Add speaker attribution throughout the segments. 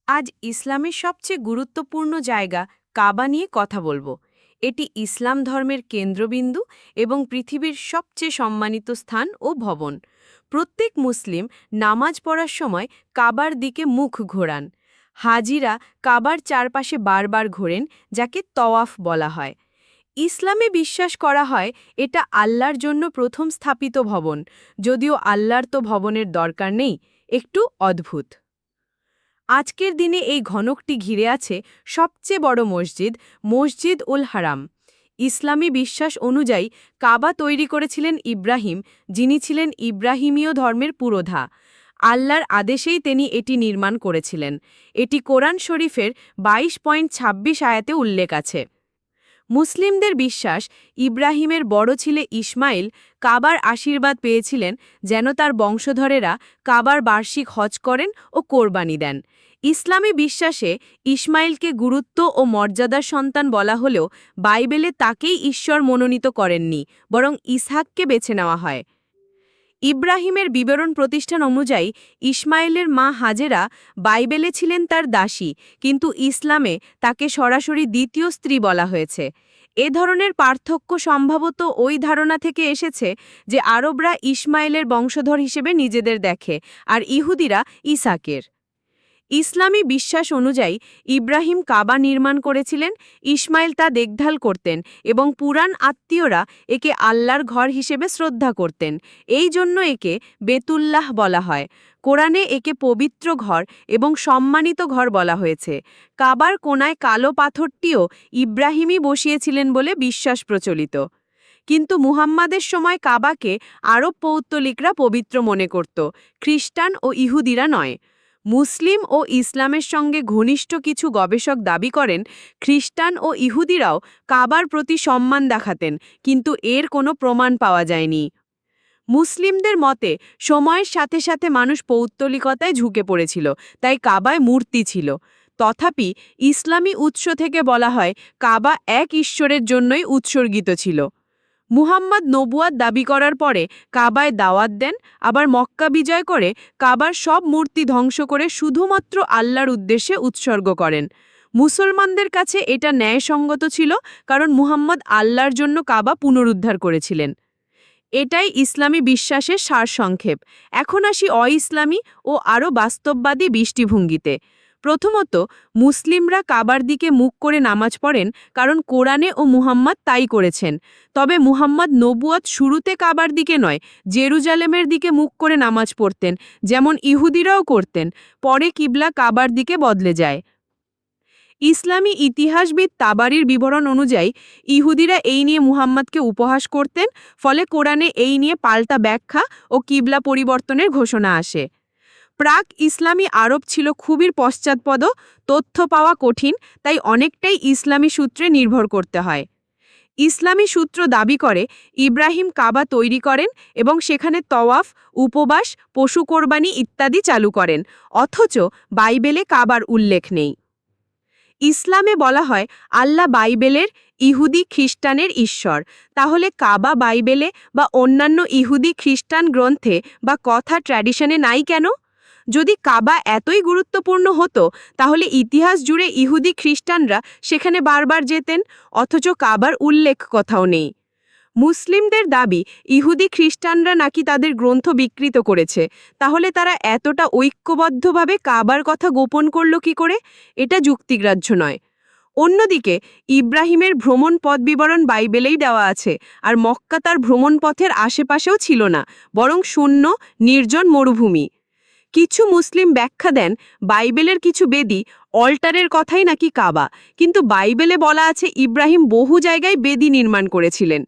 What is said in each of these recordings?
Speaker 1: আজ ইসলামের সবচেয়ে গুরুত্বপূর্ণ জায়গা কাবা নিয়ে কথা বলবো। এটি ইসলাম ধর্মের কেন্দ্রবিন্দু এবং পৃথিবীর সবচেয়ে সম্মানিত স্থান ও ভবন। প্রত্যেক মুসলিম নামাজ পড়ার সময় কাবার দিকে মুখ ঘোরান। হাজিরা কাবার চারপাশে বারবার ঘোরেন, যাকে তওয়াফ বলা হয়। ইসলামে বিশ্বাস করা হয় এটা আল্লাহর জন্য প্রথম স্থাপিত ভবন, যদিও আল্লাহর তো ভবনের দরকার নেই। একটু অদ্ভুত। আজকের দিনে এই ঘনকটি ঘিরে আছে সবচেয়ে বড় মসজিদ, মসজিদ উল হারাম। ইসলামী বিশ্বাস অনুযায়ী কাবা তৈরি করেছিলেন ইব্রাহিম, যিনি ছিলেন ইব্রাহিমীয় ধর্মের পুরোধা। আল্লাহর আদেশেই তিনি এটি নির্মাণ করেছিলেন। এটি কোরআন শরীফের 22.26 আয়াতে উল্লেখ আছে। মুসলিমদের বিশ্বাস ইব্রাহিমের বড় ছেলে ইসমাইল কাবার আশীর্বাদ পেয়েছিলেন যেন তার বংশধরেরা কাবার বার্ষিক হজ করেন ও কোরবানি দেন। ইসলামী বিশ্বাসে ইসমাইলকে গুরুত্ব ও মর্যাদার সন্তান বলা হলেও বাইবেলে তাকেই ঈশ্বর মনোনীত করেননি, বরং ইসহাককে বেছে নেওয়া হয়। ইব্রাহিমের বিবরণ প্রতিষ্ঠান অনুযায়ী ইসমাইলের মা হাজেরা বাইবেলে ছিলেন তার দাসী, কিন্তু ইসলামে তাকে সরাসরি দ্বিতীয় স্ত্রী বলা হয়েছে। এ ধরনের পার্থক্য সম্ভবত ওই ধারণা থেকে এসেছে যে আরবরা ইসমাইলের বংশধর হিসেবে নিজেদের দেখে, আর ইহুদিরা ইসাকের। ইসলামী বিশ্বাস অনুযায়ী ইব্রাহিম কাবা নির্মাণ করেছিলেন, ইসমাইল তা দেখভাল করতেন এবং পুরাণ আত্মীয়রা একে আল্লাহর ঘর হিসেবে শ্রদ্ধা করতেন। এই জন্য একে বেতুল্লাহ বলা হয়। কোরআনে একে পবিত্র ঘর এবং সম্মানিত ঘর বলা হয়েছে। কাবার কোণায় কালো পাথরটিও ইব্রাহিমই বসিয়েছিলেন বলে বিশ্বাস প্রচলিত। কিন্তু মুহাম্মাদের সময় কাবাকে আরব পৌত্তলিকরা পবিত্র মনে করত, খ্রিস্টান ও ইহুদিরা নয়। মুসলিম ও ইসলামের সঙ্গে ঘনিষ্ঠ কিছু গবেষক দাবি করেন খ্রিস্টান ও ইহুদিরাও কাবার প্রতি সম্মান দেখাতেন, কিন্তু এর কোনো প্রমাণ পাওয়া যায়নি। মুসলিমদের মতে সময়ের সাথে সাথে মানুষ পৌত্তলিকতায় ঝুঁকে পড়েছিল, তাই কাবায় মূর্তি ছিল। তথাপি ইসলামী উৎস থেকে বলা হয় কাবা এক ঈশ্বরের জন্যই উৎসর্গিত ছিল। মুহাম্মদ নবুয়াত দাবি করার পরে কাবায় দাওয়াত দেন, আবার মক্কা বিজয় করে কাবার সব মূর্তি ধ্বংস করে শুধুমাত্র আল্লাহর উদ্দেশ্যে উৎসর্গ করেন। মুসলমানদের কাছে এটা ন্যায়সঙ্গত ছিল, কারণ মুহাম্মদ আল্লাহর জন্য কাবা পুনরুদ্ধার করেছিলেন। এটাই ইসলামী বিশ্বাসের সারসংক্ষেপ। এখন আসি অ-ইসলামী ও আরও বাস্তববাদী দৃষ্টিভঙ্গিতে। প্রথমত, মুসলিমরা কাবার দিকে মুখ করে নামাজ পড়েন কারণ কোরআনে ও মুহাম্মদ তাই করেছেন। তবে মুহাম্মদ নবুয়াত শুরুতে কাবার দিকে নয়, জেরুজালেমের দিকে মুখ করে নামাজ পড়তেন, যেমন ইহুদিরাও করতেন। পরে কিবলা কাবার দিকে বদলে যায়। ইসলামী ইতিহাসবিদ তাবারির বিবরণ অনুযায়ী ইহুদিরা এই নিয়ে মুহাম্মদকে উপহাস করতেন, ফলে কোরআনে এই নিয়ে পাল্টা ব্যাখ্যা ও কিবলা পরিবর্তনের ঘোষণা আসে। প্রাক ইসলামী আরব ছিল খুবই পশ্চাৎপদ, তথ্য পাওয়া কঠিন, তাই অনেকটাই ইসলামী সূত্রে নির্ভর করতে হয়। ইসলামী সূত্র দাবি করে ইব্রাহিম কাবা তৈরি করেন এবং সেখানে তওয়াফ, উপবাস, পশু কোরবানি ইত্যাদি চালু করেন, অথচ বাইবেলে কাবার উল্লেখ নেই। ইসলামে বলা হয় আল্লাহ বাইবেলের ইহুদি খ্রিস্টানের ঈশ্বর, তাহলে কাবা বাইবেলে বা অন্যান্য ইহুদি খ্রিস্টান গ্রন্থে বা কথা ট্র্যাডিশনে নাই কেন? যদি কাবা এতই গুরুত্বপূর্ণ হতো তাহলে ইতিহাস জুড়ে ইহুদি খ্রিস্টানরা সেখানে বারবার যেতেন, অথচ কাবার উল্লেখ কোথাও নেই। মুসলিমদের দাবি ইহুদি খ্রিস্টানরা নাকি তাদের গ্রন্থ বিকৃত করেছে, তাহলে তারা এতটা ঐক্যবদ্ধভাবে কাবার কথা গোপন করল কি করে? এটা যুক্তিগ্রাহ্য নয়। অন্যদিকে ইব্রাহিমের ভ্রমণ পথ বিবরণ বাইবেলেই দেওয়া আছে, আর মক্কা তার ভ্রমণ পথের আশেপাশেও ছিল না, বরং শূন্য, নির্জন মরুভূমি। কিছু মুসলিম ব্যাখ্যা দেন বাইবেলের কিছু বেদি অল্টারের কথাই নাকি কাবা, কিন্তু বাইবেলে বলা আছে ইব্রাহিম বহু জায়গায় বেদি নির্মাণ করেছিলেন।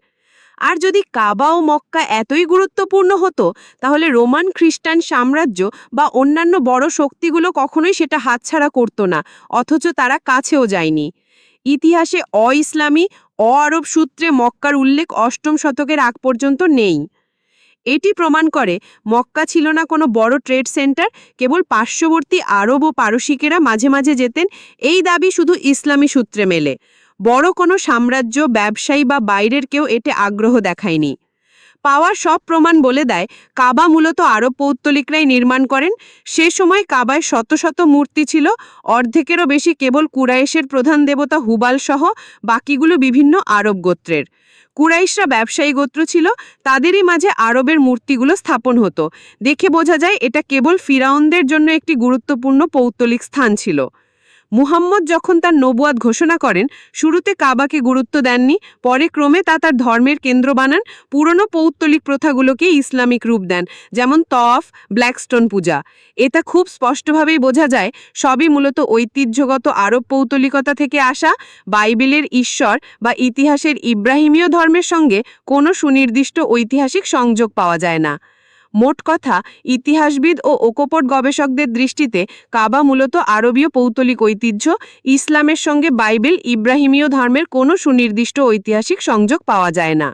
Speaker 1: আর যদি কাবা ও মক্কা এতই গুরুত্বপূর্ণ হতো তাহলে রোমান খ্রিস্টান সাম্রাজ্য বা অন্যান্য বড় শক্তিগুলো কখনোই সেটা হাতছাড়া করত না, অথচ তারা কাছেও যায়নি। ইতিহাসে অ-ইসলামী অ-আরব সূত্রে মক্কার উল্লেখ অষ্টম শতকের আগ পর্যন্ত নেই। এটি প্রমাণ করে মক্কা ছিল না কোনো বড় ট্রেড সেন্টার, কেবল পার্শ্ববর্তী আরব ও পারসিকেরা মাঝে মাঝে যেতেন। এই দাবি শুধু ইসলামী সূত্রে মেলে। বড় কোনো সাম্রাজ্য, ব্যবসায়ী বা বাইরের কেউ এতে আগ্রহ দেখায়নি। পাওয়া সব প্রমাণ বলে দেয় কাবা মূলত আরব পৌত্তলিকরাই নির্মাণ করেন। সে সময় কাবায় শত শত মূর্তি ছিল, অর্ধেকেরও বেশি কেবল কুরাইশের প্রধান দেবতা হুবাল সহ, বাকিগুলো বিভিন্ন আরব গোত্রের। কুরাইশরা ব্যবসায়ী গোত্র ছিল, তাদেরই মাঝে আরবের মূর্তিগুলো স্থাপন হতো। দেখে বোঝা যায় এটা কেবল ফিরাউনদের জন্য একটি গুরুত্বপূর্ণ পৌত্তলিক স্থান ছিল। মুহাম্মদ যখন তার নবুয়াত ঘোষণা করেন, শুরুতে কাবাকে গুরুত্ব দেননি, পরে ক্রমে তা তার ধর্মের কেন্দ্র বানান। পুরনো পৌত্তলিক প্রথাগুলোকে ইসলামিক রূপ দেন, যেমন তওয়াফ, ব্ল্যাকস্টোন পূজা। এটা খুব স্পষ্টভাবেই বোঝা যায় সবই মূলত ঐতিহ্যগত আরব পৌত্তলিকতা থেকে আসা। বাইবেলের ঈশ্বর বা ইতিহাসের ইব্রাহিমীয় ধর্মের সঙ্গে কোনো সুনির্দিষ্ট ঐতিহাসিক সংযোগ পাওয়া যায় না। মোট কথা, ইতিহাসবিদ ও ওকপট গবেষকদের দৃষ্টিতে কাবা মূলত আরবীয় পৌত্তলিক ঐতিহ্য। ইসলামের সঙ্গে বাইবেল ইব্রাহিমীয় ধর্মের কোনো সুনির্দিষ্ট ঐতিহাসিক সংযোগ পাওয়া যায় না।